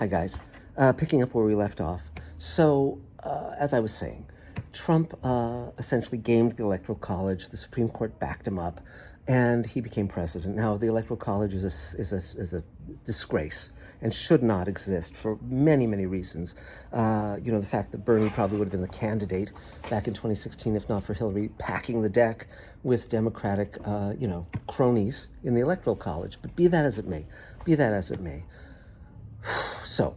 Hi, guys. Picking up where we left off. So, as I was saying, Trump essentially gamed the Electoral College. The Supreme Court backed him up, and he became president. Now, the Electoral College is a disgrace and should not exist for many, many reasons. The fact that Bernie probably would have been the candidate back in 2016 if not for Hillary packing the deck with Democratic, cronies in the Electoral College. But be that as it may. So,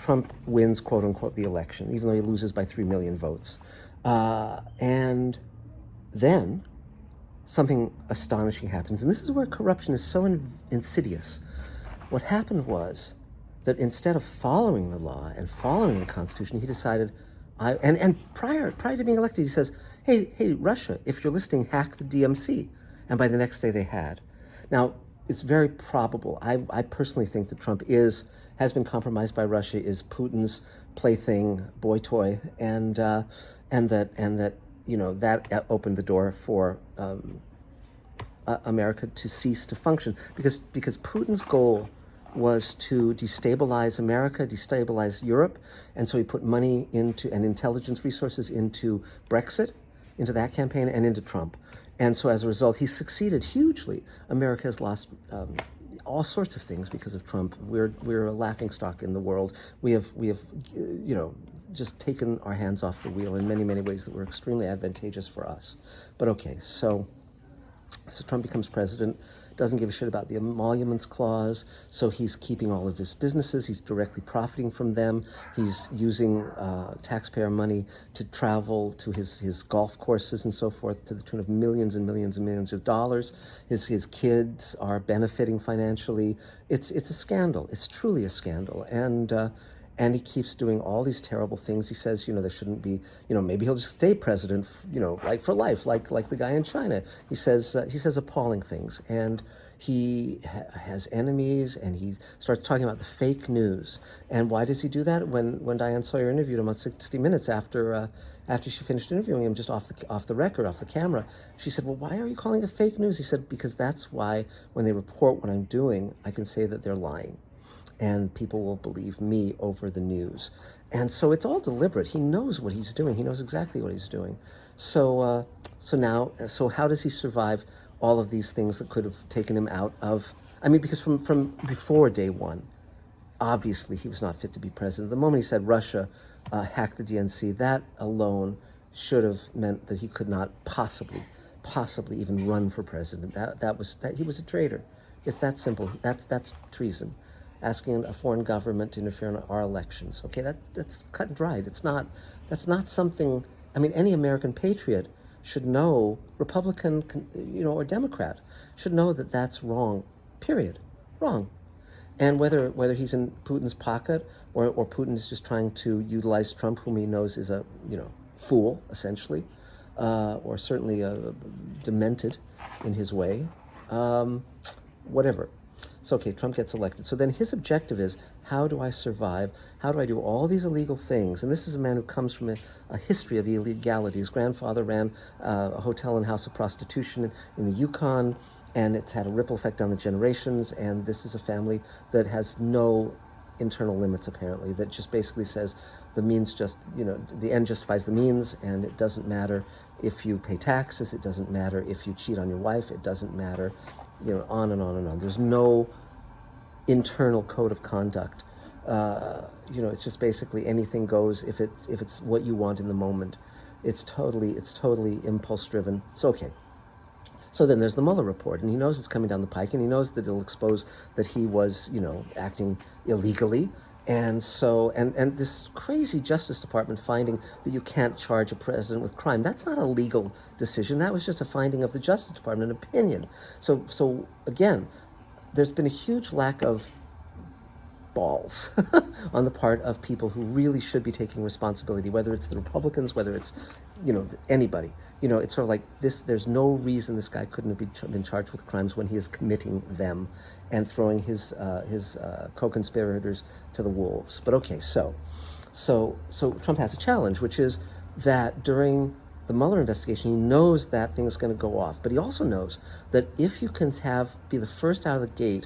Trump wins, quote unquote, the election, even though he loses by 3 million votes. And then something astonishing happens. And this is where corruption is so insidious. What happened was that instead of following the law and following the Constitution, he decided, prior to being elected, he says, hey, Russia, if you're listening, hack the DMC. And by the next day they had. Now, it's very probable. I personally think that Trump has been compromised by Russia, is Putin's plaything, boy toy, and that opened the door for America to cease to function because Putin's goal was to destabilize America, destabilize Europe, and so he put money into and intelligence resources into Brexit, into that campaign, and into Trump. And so as a result, he succeeded hugely. America has lost all sorts of things because of Trump. We're a laughingstock in the world. We have just taken our hands off the wheel in many, many ways that were extremely advantageous for us. But okay, so Trump becomes president, doesn't give a shit about the emoluments clause, so he's keeping all of his businesses, he's directly profiting from them, he's using taxpayer money to travel to his golf courses and so forth to the tune of millions and millions and millions of dollars. His kids are benefiting financially. It's a scandal. It's truly a scandal. And he keeps doing all these terrible things. He says, there shouldn't be, maybe he'll just stay president, like for life, like the guy in China. He says appalling things. And he has enemies, and he starts talking about the fake news. And why does he do that? When Diane Sawyer interviewed him on 60 Minutes after she finished interviewing him, just off the record, off the camera, she said, well, why are you calling it fake news? He said, because that's why when they report what I'm doing, I can say that they're lying. And people will believe me over the news. And so it's all deliberate. He knows what he's doing. He knows exactly what he's doing. So how does he survive all of these things that could have taken him out of, because from before day one, obviously he was not fit to be president. The moment he said Russia hacked the DNC, that alone should have meant that he could not possibly even run for president. That he was a traitor. It's that simple. That's treason. Asking a foreign government to interfere in our elections. Okay, that's cut and dried. That's not something, any American patriot should know, Republican, or Democrat, should know that that's wrong, period. Wrong. And whether he's in Putin's pocket or Putin is just trying to utilize Trump, whom he knows is a, fool, essentially, or certainly demented in his way, whatever. So, okay, Trump gets elected. So then his objective is, how do I survive? How do I do all these illegal things? And this is a man who comes from a history of illegality. His grandfather ran a hotel and house of prostitution in the Yukon, and it's had a ripple effect down the generations. And this is a family that has no internal limits, apparently, that just basically says the means the end justifies the means, and it doesn't matter if you pay taxes, it doesn't matter if you cheat on your wife, it doesn't matter, on and on and on. There's no internal code of conduct. It's just basically anything goes if it's what you want in the moment. It's totally impulse driven. It's okay. So then there's the Mueller report, and he knows it's coming down the pike, and he knows that it'll expose that he was, acting illegally. And so, and this crazy Justice Department finding that you can't charge a president with crime, that's not a legal decision. That was just a finding of the Justice Department, an opinion. So again, there's been a huge lack of balls on the part of people who really should be taking responsibility, whether it's the Republicans, whether it's, anybody. It's sort of like this, there's no reason this guy couldn't have been charged with crimes when he is committing them and throwing his co-conspirators to the wolves. But okay, so Trump has a challenge, which is that during the Mueller investigation, he knows that thing is going to go off, but he also knows that if you can be the first out of the gate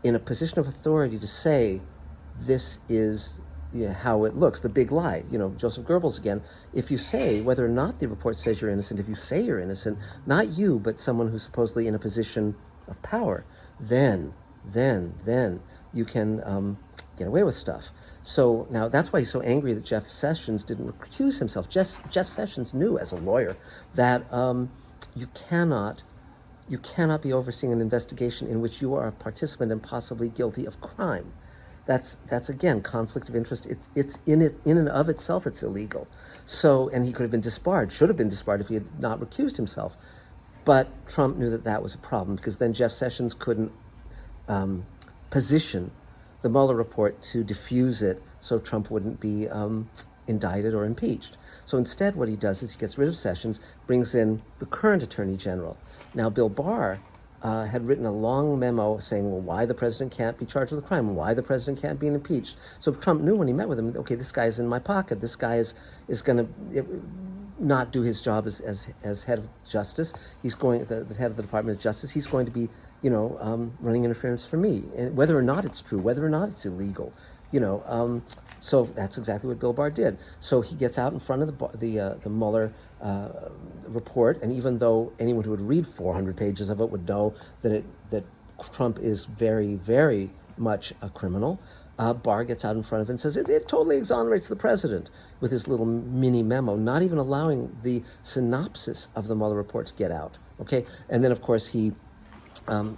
in a position of authority to say, this is how it looks, the big lie. Joseph Goebbels again. If you say, whether or not the report says you're innocent, if you say you're innocent, not you, but someone who's supposedly in a position of power, then you can get away with stuff. So now that's why he's so angry that Jeff Sessions didn't recuse himself. Jeff Sessions knew as a lawyer that you cannot be overseeing an investigation in which you are a participant and possibly guilty of crime. That's again conflict of interest. It's in and of itself it's illegal. So, and he could have been disbarred, should have been disbarred if he had not recused himself. But Trump knew that was a problem, because then Jeff Sessions couldn't position the Mueller report to diffuse it so Trump wouldn't be indicted or impeached. So instead what he does is he gets rid of Sessions, brings in the current Attorney General. Now Bill Barr had written a long memo saying, well, why the president can't be charged with a crime, why the president can't be impeached. So Trump knew when he met with him, okay, this guy is in my pocket, this guy is going to not do his job as head of justice. He's going, the head of the Department of Justice, he's going to be, running interference for me, and whether or not it's true, whether or not it's illegal, so that's exactly what Bill Barr did. So he gets out in front of the Mueller report, and even though anyone who would read 400 pages of it would know that Trump is very, very much a criminal, Barr gets out in front of it and says it totally exonerates the president with his little mini memo, not even allowing the synopsis of the Mueller report to get out. Okay, and then of course he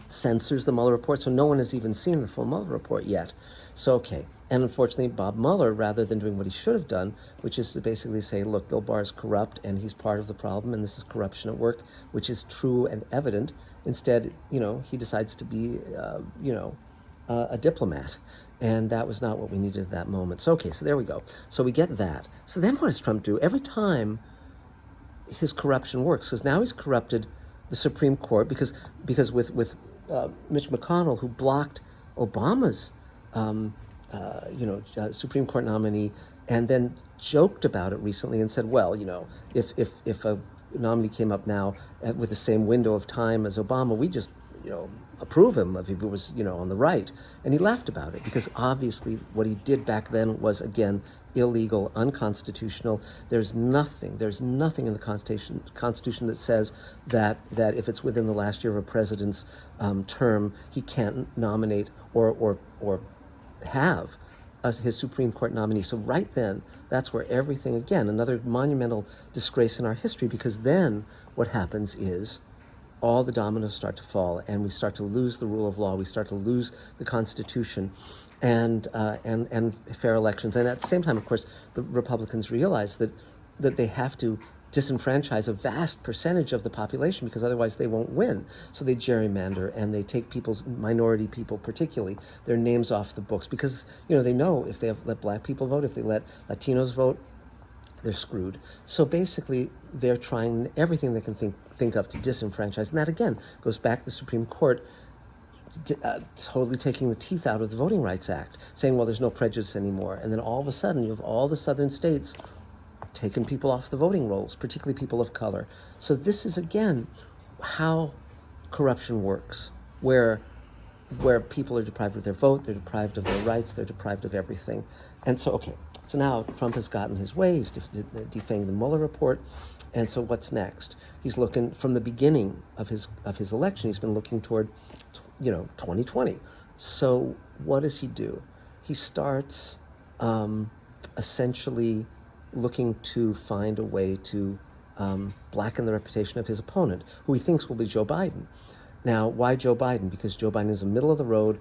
censors the Mueller report, so no one has even seen the full Mueller report yet. So, okay. And unfortunately, Bob Mueller, rather than doing what he should have done, which is to basically say, look, Bill Barr is corrupt and he's part of the problem and this is corruption at work, which is true and evident. Instead, he decides to be, a diplomat. And that was not what we needed at that moment. So, okay, so there we go. So we get that. So then what does Trump do? Every time his corruption works, because now he's corrupted the Supreme Court, because with Mitch McConnell, who blocked Obama's Supreme Court nominee, and then joked about it recently and said, well, if a nominee came up now with the same window of time as Obama, we just, approve him if he was, on the right. And he laughed about it, because obviously what he did back then was, again, illegal, unconstitutional. There's nothing in the Constitution that says that if it's within the last year of a president's term, he can't nominate or have his Supreme Court nominee. So right then, that's where everything, again, another monumental disgrace in our history, because then what happens is all the dominoes start to fall, and we start to lose the rule of law, we start to lose the Constitution, and fair elections. And at the same time, of course, the Republicans realize that they have to disenfranchise a vast percentage of the population, because otherwise they won't win. So they gerrymander, and they take minority people particularly, their names off the books, because they know if they let black people vote, if they let Latinos vote, they're screwed. So basically, they're trying everything they can think of to disenfranchise. And that, again, goes back to the Supreme Court totally taking the teeth out of the Voting Rights Act, saying, well, there's no prejudice anymore. And then all of a sudden, you have all the southern states taking people off the voting rolls, particularly people of color. So this is, again, how corruption works, where people are deprived of their vote, they're deprived of their rights, they're deprived of everything. And so, okay, so now Trump has gotten his way, he's defanged the Mueller report, and so what's next? He's looking, from the beginning of his election, he's been looking toward 2020. So what does he do? He starts essentially looking to find a way to blacken the reputation of his opponent, who he thinks will be Joe Biden. Now, why Joe Biden? Because Joe Biden is a middle-of-the-road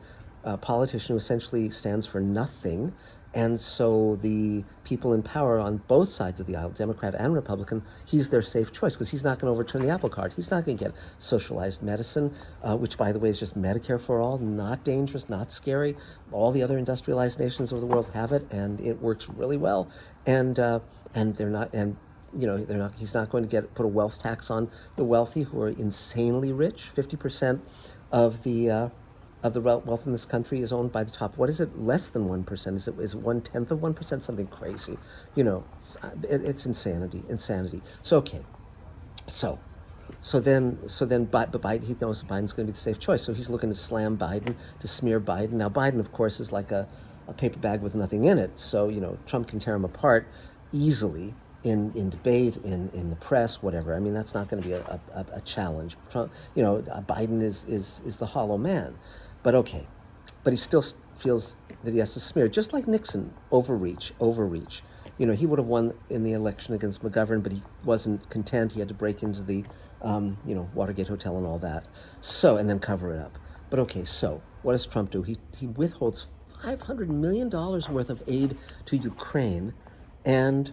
politician who essentially stands for nothing, and so the people in power on both sides of the aisle, Democrat and Republican, he's their safe choice, because he's not going to overturn the apple cart. He's not going to get socialized medicine, which, by the way, is just Medicare for all, not dangerous, not scary. All the other industrialized nations of the world have it, and it works really well. And they're not, and they're not. He's not going to put a wealth tax on the wealthy, who are insanely rich. 50% of the wealth in this country is owned by the top. What is it? Less than 1%? Is it 1/10 of 1%? Something crazy. It's insanity. So okay, so then Biden, he knows Biden's going to be the safe choice. So he's looking to slam Biden, to smear Biden. Now Biden, of course, is like a a paper bag with nothing in it. So, Trump can tear him apart easily in debate, in the press, whatever. I mean, that's not going to be a challenge. Trump, Biden is the hollow man. But okay, but he still feels that he has to smear, just like Nixon, overreach. He would have won in the election against McGovern, but he wasn't content. He had to break into the, Watergate Hotel and all that. So, and then cover it up. But okay, so what does Trump do? He withholds $500 million worth of aid to Ukraine and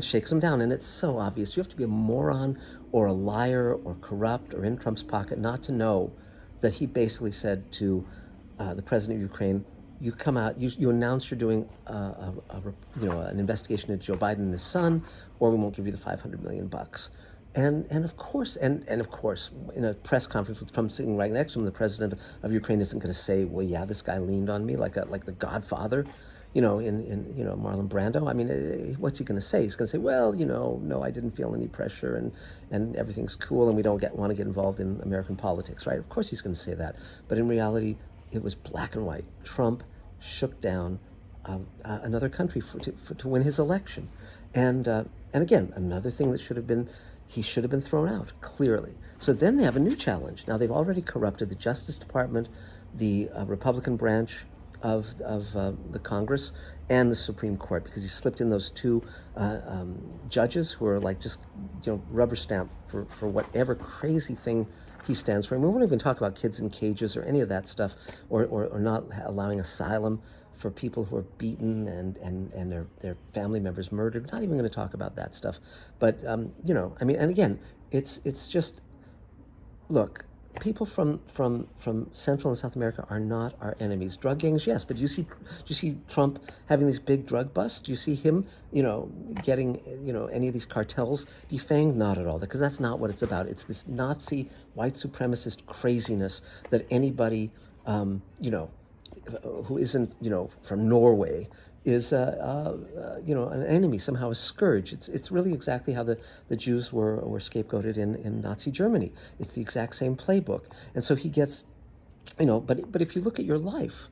shakes them down. And it's so obvious. You have to be a moron or a liar or corrupt or in Trump's pocket not to know that he basically said to the president of Ukraine, you come out, you announce you're doing an investigation into Joe Biden and his son, or we won't give you the $500 million bucks. And of course, in a press conference with Trump sitting right next to him, the president of Ukraine isn't going to say, well, yeah, this guy leaned on me like the Godfather, in Marlon Brando. I mean, what's he going to say? He's going to say, well, no, I didn't feel any pressure, and everything's cool, and we don't want to get involved in American politics, right? Of course he's going to say that. But in reality, it was black and white. Trump shook down another country to win his election. And again, another thing that he should have been thrown out, clearly. So then they have a new challenge. Now, they've already corrupted the Justice Department, the Republican branch of the Congress, and the Supreme Court, because he slipped in those two judges who are like just, rubber stamp for whatever crazy thing he stands for. And we won't even talk about kids in cages or any of that stuff, or not allowing asylum for people who are beaten and their family members murdered. Not even going to talk about that stuff. But, and again, it's just, look, people from Central and South America are not our enemies. Drug gangs, yes, but do you see Trump having these big drug busts? Do you see him, getting, any of these cartels defanged? Not at all, because that's not what it's about. It's this Nazi, white supremacist craziness that anybody, who isn't, from Norway is, an enemy, somehow a scourge. It's really exactly how the Jews were scapegoated in Nazi Germany. It's the exact same playbook. And so he gets, but if you look at your life,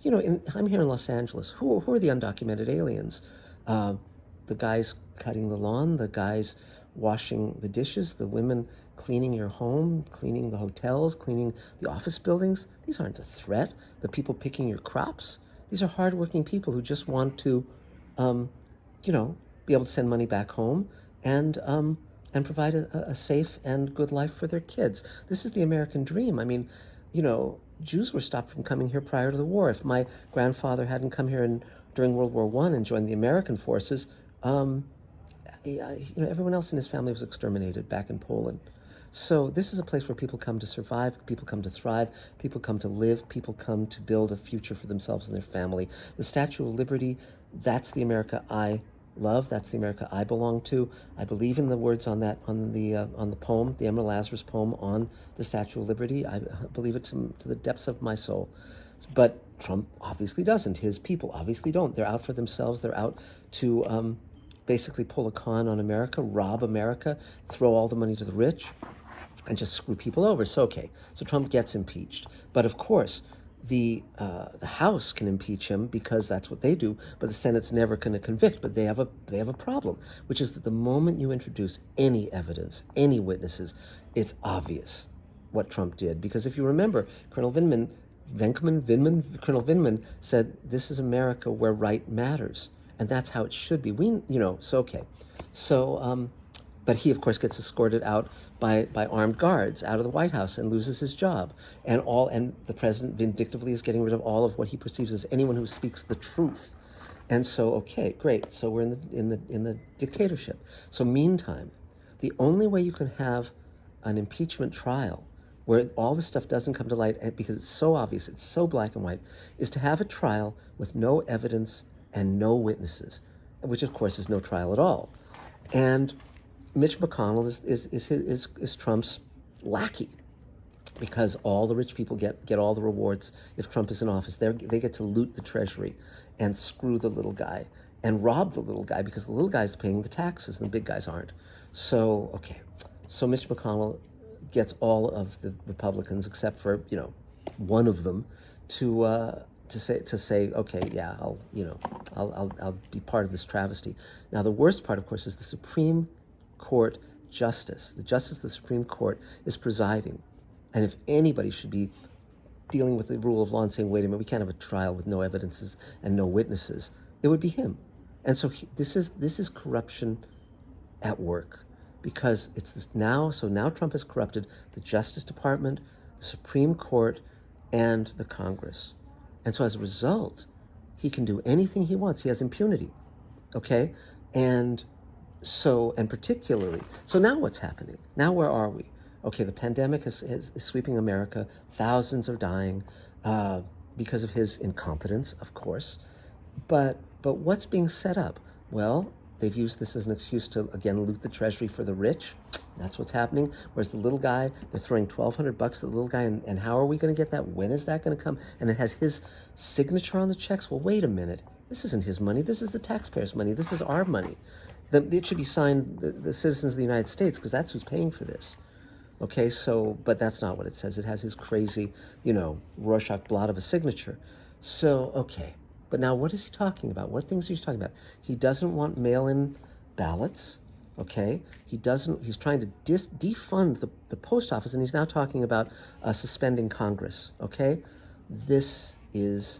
I'm here in Los Angeles. Who are the undocumented aliens? The guys cutting the lawn, the guys washing the dishes, the women cleaning your home, cleaning the hotels, cleaning the office buildings. These aren't a threat. The people picking your crops. These are hardworking people who just want to, be able to send money back home and provide a safe and good life for their kids. This is the American dream. I mean, Jews were stopped from coming here prior to the war. If my grandfather hadn't come here during World War I and joined the American forces, everyone else in his family was exterminated back in Poland. So this is a place where people come to survive, people come to thrive, people come to live, people come to build a future for themselves and their family. The Statue of Liberty, that's the America I love. That's the America I belong to. I believe in the words on the poem, the Emma Lazarus poem on the Statue of Liberty. I believe it to the depths of my soul. But Trump obviously doesn't. His people obviously don't. They're out for themselves. They're out to basically pull a con on America, rob America, throw all the money to the rich, and just screw people over. So Trump gets impeached. But of course, the House can impeach him because that's what they do, but the Senate's never going to convict. But they have a problem, which is that the moment you introduce any evidence, any witnesses, it's obvious what Trump did. Because if you remember, Colonel Vindman said, "This is America where right matters," and that's how it should be. But he, of course, gets escorted out by armed guards out of the White House and loses his job. And the president vindictively is getting rid of all of what he perceives as anyone who speaks the truth. And so, great. So we're in the dictatorship. So meantime, the only way you can have an impeachment trial where all this stuff doesn't come to light because it's so obvious, it's so black and white, is to have a trial with no evidence and no witnesses, which of course is no trial at all. And Mitch McConnell is Trump's lackey, because all the rich people get all the rewards if Trump is in office. They get to loot the treasury and screw the little guy and rob the little guy, because the little guy's paying the taxes and the big guys aren't. So Mitch McConnell gets all of the Republicans except for one of them to to say, okay, yeah, I'll be part of this travesty. Now, the worst part, of course, is the Supreme Court justice. The justice of the Supreme Court is presiding, and if anybody should be dealing with the rule of law and saying, wait a minute, we can't have a trial with no evidences and no witnesses, it would be him. And so this is corruption at work, because it's this now. So now Trump has corrupted the Justice Department, the Supreme Court, and the Congress. And so as a result, he can do anything he wants. He has impunity, okay? And particularly, so now what's happening? Now where are we? Okay, the pandemic is sweeping America. Thousands are dying because of his incompetence, of course. But what's being set up? Well, they've used this as an excuse to, again, loot the treasury for the rich. That's what's happening. Whereas the little guy, they're throwing $1,200 at the little guy, and how are we going to get that? When is that going to come? And it has his signature on the checks. Well, wait a minute. This isn't his money. This is the taxpayers' money. This is our money. It should be signed the citizens of the United States, because that's who's paying for this. Okay, so, but that's not what it says. It has his crazy, Rorschach blot of a signature. So, okay. But now what is he talking about? What things are he talking about? He doesn't want mail-in ballots, okay? He's trying to defund the post office, and he's now talking about suspending Congress, okay? This is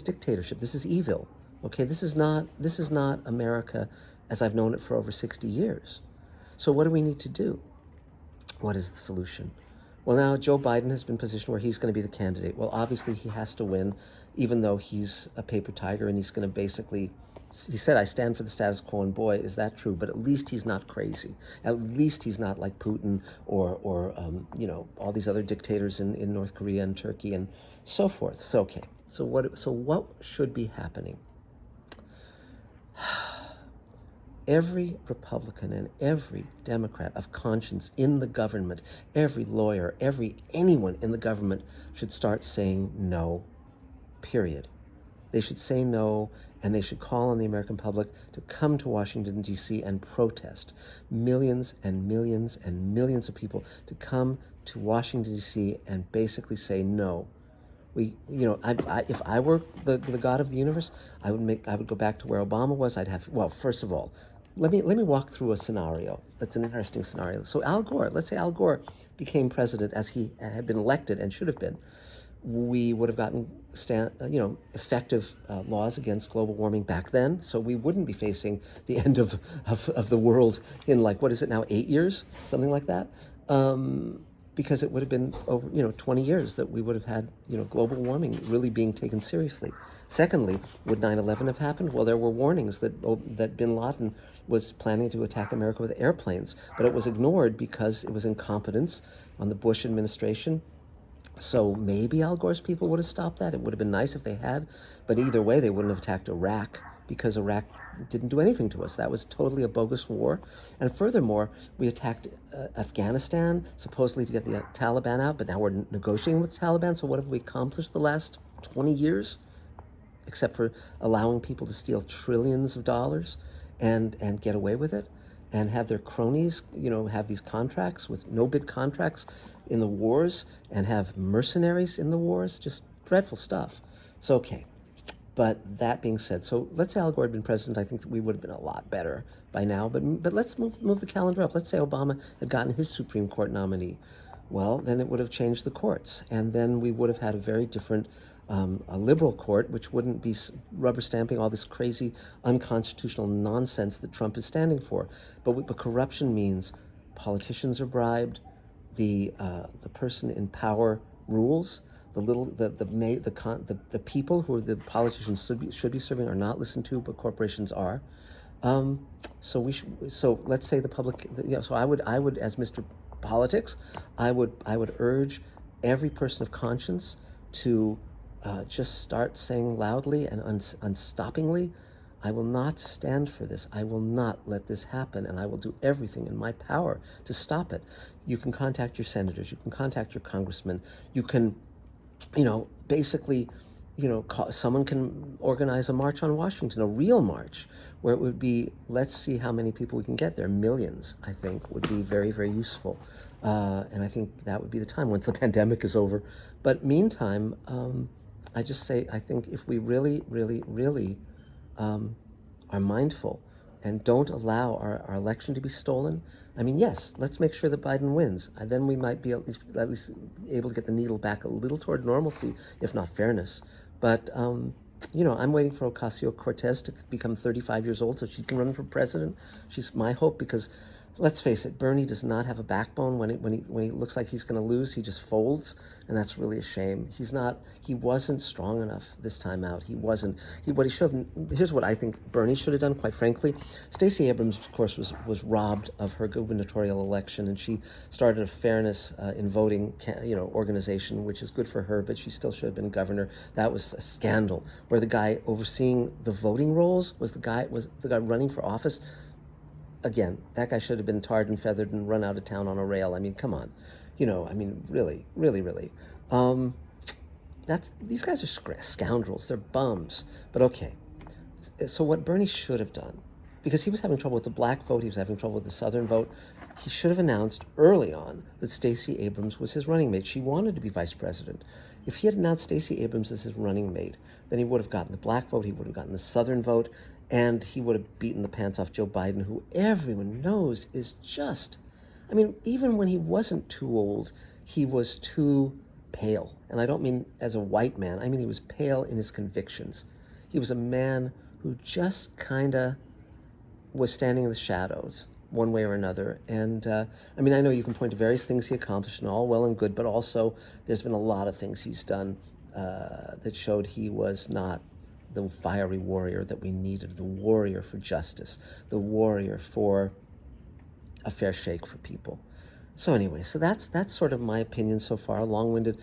dictatorship. This is evil, okay? This is not America as I've known it for over 60 years. So what do we need to do? What is the solution? Well, now Joe Biden has been positioned where he's going to be the candidate. Well, obviously he has to win, even though he's a paper tiger, and he's going to basically, he said, I stand for the status quo, and boy, is that true. But at least he's not crazy. At least he's not like Putin or all these other dictators in North Korea and Turkey and so forth. So, okay. So what should be happening? Every Republican and every Democrat of conscience in the government, every lawyer, anyone in the government should start saying no, period. They should say no, and they should call on the American public to come to Washington, D.C. and protest. Millions and millions and millions of people to come to Washington, D.C. and basically say no. If I were the God of the universe, I would go back to where Obama was. First of all, let me walk through a scenario. That's an interesting scenario. So Al Gore, let's say Al Gore became president as he had been elected and should have been. We would have gotten effective laws against global warming back then. So we wouldn't be facing the end of the world in, like, what is it now, 8 years, something like that. Because it would have been over 20 years that we would have had global warming really being taken seriously. Secondly, would 9/11 have happened? Well, there were warnings that bin Laden was planning to attack America with airplanes, but it was ignored because it was incompetence on the Bush administration. So maybe Al Gore's people would have stopped that. It would have been nice if they had, but either way, they wouldn't have attacked Iraq, because Iraq didn't do anything to us. That was totally a bogus war. And furthermore, we attacked Afghanistan, supposedly to get the Taliban out, but now we're negotiating with the Taliban. So what have we accomplished the last 20 years? Except for allowing people to steal trillions of dollars and get away with it, and have their cronies, have these contracts with no-bid contracts in the wars, and have mercenaries in the wars. Just dreadful stuff. So, okay. But that being said, so let's say Al Gore had been president, I think that we would have been a lot better by now. But let's move the calendar up. Let's say Obama had gotten his Supreme Court nominee. Well, then it would have changed the courts, and then we would have had a very different, a liberal court, which wouldn't be rubber stamping all this crazy, unconstitutional nonsense that Trump is standing for. But corruption means politicians are bribed, the person in power rules. The people who the politicians should be serving are not listened to, but corporations are. So let's say the public. So I would, as Mr. Politics, I would urge every person of conscience to just start saying loudly and unstoppingly, I will not stand for this. I will not let this happen, and I will do everything in my power to stop it. You can contact your senators. You can contact your congressmen. You can, basically, someone can organize a march on Washington, a real march, where it would be, let's see how many people we can get there. Millions, I think, would be very, very useful. And I think that would be the time once the pandemic is over. But meantime, I just say, I think if we really, really, really are mindful and don't allow our election to be stolen, I mean, yes, let's make sure that Biden wins. And then we might be at least able to get the needle back a little toward normalcy, if not fairness. But, I'm waiting for Ocasio-Cortez to become 35 years old so she can run for president. She's my hope, because let's face it, Bernie does not have a backbone. When he looks like he's going to lose, he just folds, and that's really a shame. He wasn't strong enough this time out. He wasn't. What he should have. Here's what I think Bernie should have done. Quite frankly, Stacey Abrams, of course, was robbed of her gubernatorial election, and she started a fairness in voting, organization, which is good for her, but she still should have been governor. That was a scandal. Where the guy overseeing the voting rolls was the guy running for office. Again, that guy should have been tarred and feathered and run out of town on a rail. I mean, come on. Really, really, really. These guys are scoundrels. They're bums. But okay. So what Bernie should have done, because he was having trouble with the black vote, he was having trouble with the Southern vote, he should have announced early on that Stacey Abrams was his running mate. She wanted to be vice president. If he had announced Stacey Abrams as his running mate, then he would have gotten the black vote, he would have gotten the Southern vote, and he would have beaten the pants off Joe Biden, who everyone knows is just, even when he wasn't too old, he was too pale. And I don't mean as a white man, I mean he was pale in his convictions. He was a man who just kind of was standing in the shadows one way or another. And I know you can point to various things he accomplished, and all well and good, but also there's been a lot of things he's done that showed he was not the fiery warrior that we needed, the warrior for justice, the warrior for a fair shake for people. So anyway, so that's sort of my opinion so far. A long-winded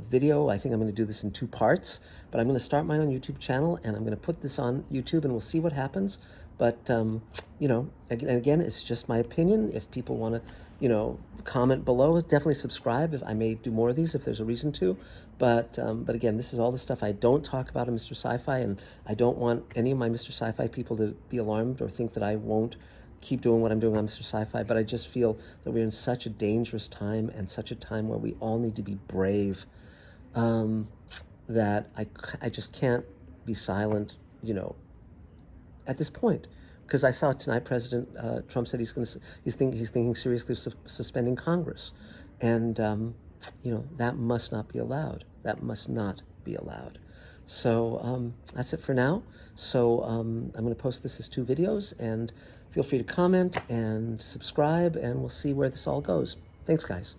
video. I think I'm going to do this in 2 parts, but I'm going to start my own YouTube channel, and I'm going to put this on YouTube, and we'll see what happens. But, again, it's just my opinion. If people want to, comment below, definitely subscribe. I may do more of these if there's a reason to. But again, this is all the stuff I don't talk about in Mr. Sci-Fi, and I don't want any of my Mr. Sci-Fi people to be alarmed or think that I won't keep doing what I'm doing on Mr. Sci-Fi. But I just feel that we're in such a dangerous time, and such a time where we all need to be brave, that I just can't be silent, at this point. Because I saw tonight President Trump said he's thinking seriously of suspending Congress. And, that must not be allowed. That must not be allowed. So that's it for now. So I'm going to post this as 2 videos, and feel free to comment and subscribe, and we'll see where this all goes. Thanks, guys.